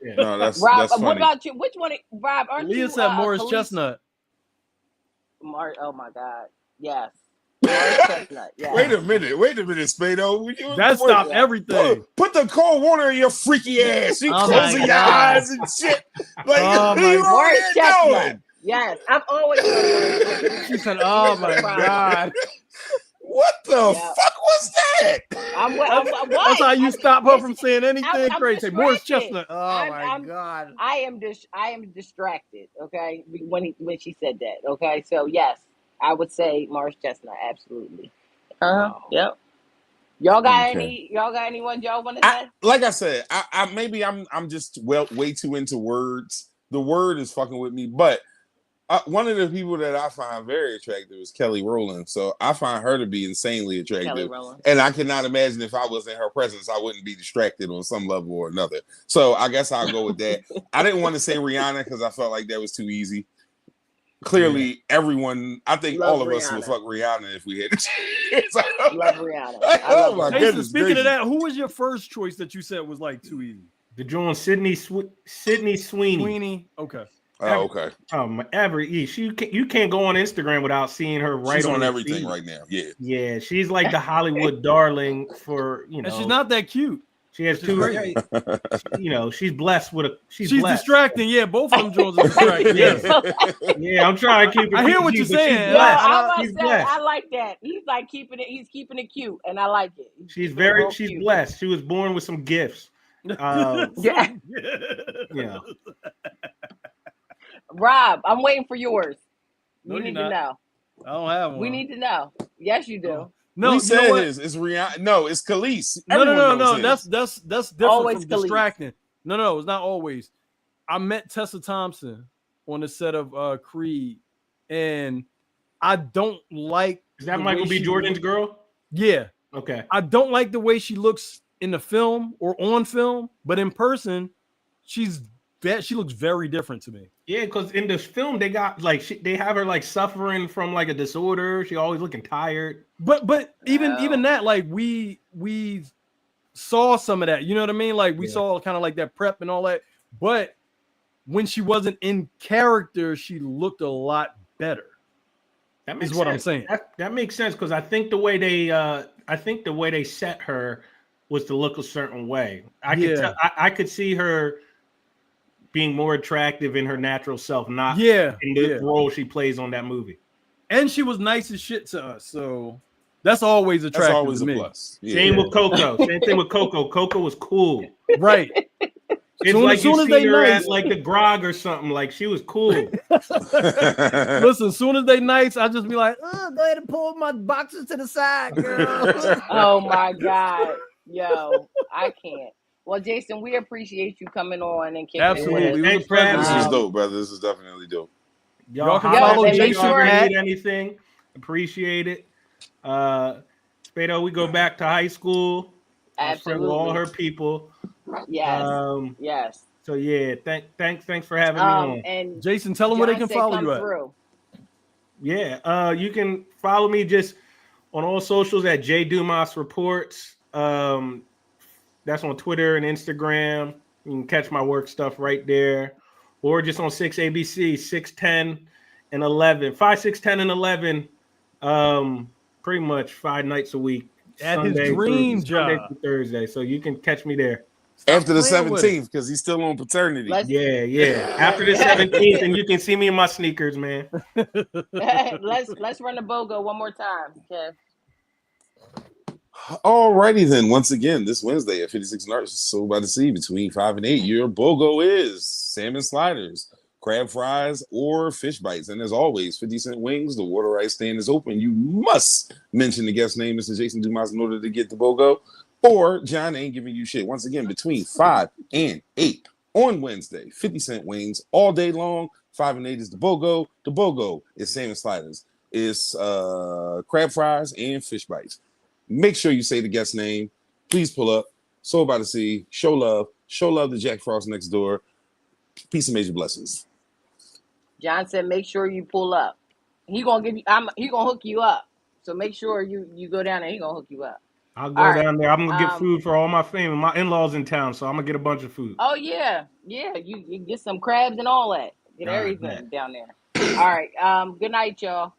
Yeah. No, that's Rob, funny. what about you? Which one? Rob, aren't Leah you? said Morris Chestnut. Oh my God, yes. Morris Chestnut. Yes. Wait a minute, Spado. That stopped everything. Put the cold water in your freaky ass. You Oh closing my your God. eyes and shit. Like, Oh what my are you God. over Morris there Chestnut. doing? Yes, I'm always. She said, "Oh my God." What the fuck was that? That's how you stop her from saying anything I'm crazy. Morris distracted. Chestnut. Oh my God. I am distracted. Okay, when she said that. Okay, so yes, I would say Morris Chestnut. Absolutely. Wow. Yep. Y'all got Okay. anyone y'all want to say? Like I said, maybe I'm just way too into words. The word is fucking with me, but one of the people that I find very attractive is Kelly Rowland. So I find her to be insanely attractive. And I cannot imagine if I was in her presence, I wouldn't be distracted on some level or another. So I guess I'll go with that. I didn't want to say Rihanna because I felt like that was too easy. Clearly, everyone, I think all of us would fuck Rihanna if we had a chance. Love Rihanna. Oh my Jason, goodness. speaking gracious. of that, who was your first choice that you said was like too easy? The joint Sydney Sweeney. Sweeney. Okay. Oh, okay. You can't go on Instagram without seeing her right She's on the everything feed. right now. Yeah. Yeah, she's like the Hollywood darling for And she's not that cute. She has two. She's blessed with a. She's blessed. distracting. Yeah, both of them Jones are distracting. Yes. Yeah, I'm trying to keep it. I hear what PG, you're but she's saying. blessed. I like that. He's like keeping it. He's keeping it cute, and I like it. She's cute. blessed. She was born with some gifts. Yeah. Yeah. Rob, I'm waiting for yours. No, we you're need to know. I don't have one. We need to know. Yes, you do. No, we you said know what? his. It's Rihanna. No, it's Khalees. No. Everyone knows his. That's different Always from Khalees. distracting. No, it's not always. I met Tessa Thompson on the set of Creed, and I don't like. Is that Michael B. Jordan's girl? Yeah. Okay. I don't like the way she looks in the film or on film, but in person, she's she looks very different to me. Yeah, because in this film they got like they have her like suffering from like a disorder. She always looking tired. But even that, like we saw some of that. You know what I mean? Like we saw kind of like that prep and all that. But when she wasn't in character, she looked a lot better. That makes is what sense. I'm saying. That makes sense because I think the way they set her was to look a certain way. I could see her being more attractive in her natural self, not in the role she plays on that movie. And she was nice as shit to us, so that's always attractive. That's always a me. plus. Yeah. Same with Coco. Same thing with Coco. Coco was cool. Right. It's like you seen her at like the Grog or something. Like she was cool. Listen, as soon as they nice, I just be like, oh, go ahead and pull my boxes to the side, girl. Oh my God. Yo, I can't. Well, Jason, we appreciate you coming on and kicking Absolutely. it. It was a pleasure. This was dope, brother. This is definitely dope. Y'all can follow Jason sure need anything. Appreciate it. Spado, we go back to high school. Absolutely. With all her people. Yes. Yes. So yeah, thanks for having me on. And Jason, tell them where they can follow you at. Yeah, you can follow me just on all socials at J Dumas Reports. That's on Twitter and Instagram. You can catch my work stuff right there, or just on 6ABC 610 and 11, 5, 6, 10, and 11. Pretty much 5 nights a week. At Sunday, his dream job. Sunday through Thursday, so you can catch me there. After the 17th, because he's still on paternity. Yeah. After the 17th, and you can see me in my sneakers, man. Let's run the BOGO one more time, Kev. Alrighty then. Once again, this Wednesday at 56 and Arts, so by the sea between 5 and 8, your BOGO is salmon sliders, crab fries, or fish bites. And as always, 50-cent wings. The water ice stand is open. You must mention the guest name, Mr. Jason Dumas, in order to get the BOGO. Or John ain't giving you shit. Once again, between 5 and 8 on Wednesday, 50-cent wings all day long. 5 and 8 is the BOGO. The BOGO is salmon sliders. It's crab fries and fish bites. Make sure you say the guest name. Please pull up. Soul by the Sea. Show love. Show love to Jack Frost next door. Peace and major blessings. John said, make sure you pull up. He gonna hook you up. So make sure you go down there. He gonna hook you up. I'll go down there. I'm gonna get food for all my family. My in-laws in town, so I'm gonna get a bunch of food. Oh yeah. You get some crabs and all that. Get everything down there. All right. Good night, y'all.